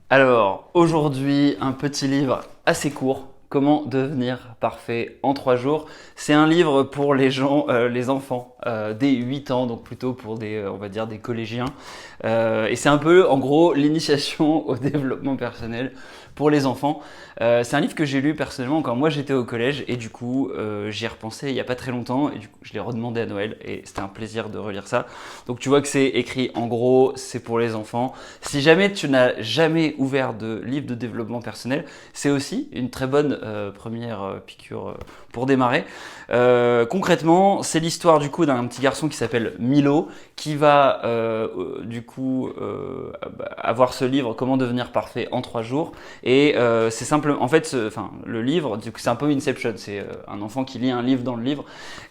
Alors, aujourd'hui, un petit livre assez court. Comment devenir parfait en 3 jours. C'est un livre pour les gens, les enfants, dès 8 ans, donc plutôt pour des, on va dire, des collégiens. Et c'est un peu, en gros, l'initiation au développement personnel pour les enfants. C'est un livre que j'ai lu personnellement quand moi j'étais au collège et du coup j'y ai repensé il n'y a pas très longtemps et du coup je l'ai redemandé à Noël et c'était un plaisir de relire ça. Donc tu vois que c'est écrit en gros, c'est pour les enfants. Si jamais tu n'as jamais ouvert de livre de développement personnel, c'est aussi une très bonne première piqûre pour démarrer. Concrètement, c'est l'histoire du coup d'un petit garçon qui s'appelle Milo qui va du coup avoir ce livre Comment devenir parfait en 3 jours et c'est simplement en fait le livre du coup c'est un peu Inception, c'est un enfant qui lit un livre dans le livre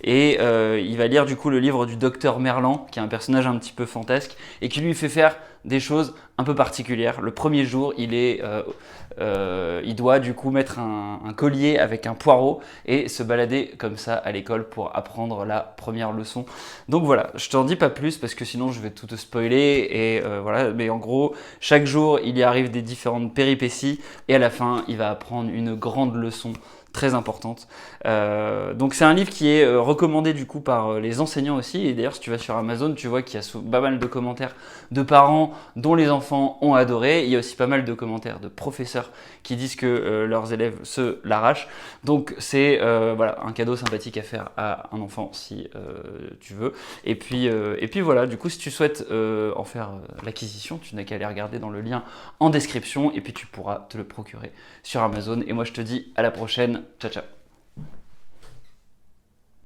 et il va lire du coup le livre du docteur Merlan qui est un personnage un petit peu fantasque et qui lui fait faire des choses un peu particulières. Le premier jour, il doit du coup mettre un collier avec un poireau et se balader comme ça à l'école pour apprendre la première leçon. Donc voilà, je t'en dis pas plus parce que sinon je vais tout te spoiler et voilà. Mais en gros, chaque jour, il y arrive des différentes péripéties et à la fin, il va apprendre une grande leçon très importante. Donc c'est un livre qui est recommandé du coup par les enseignants aussi. Et d'ailleurs, si tu vas sur Amazon, tu vois qu'il y a pas mal de commentaires de parents dont les enfants ont adoré. Il y a aussi pas mal de commentaires de professeurs qui disent que leurs élèves se l'arrachent. Donc c'est voilà, un cadeau sympathique à faire à un enfant si tu veux. Et puis voilà, du coup, si tu souhaites en faire l'acquisition, tu n'as qu'à aller regarder dans le lien en description et puis tu pourras te le procurer sur Amazon. Et moi, je te dis à la prochaine. Ciao, ciao.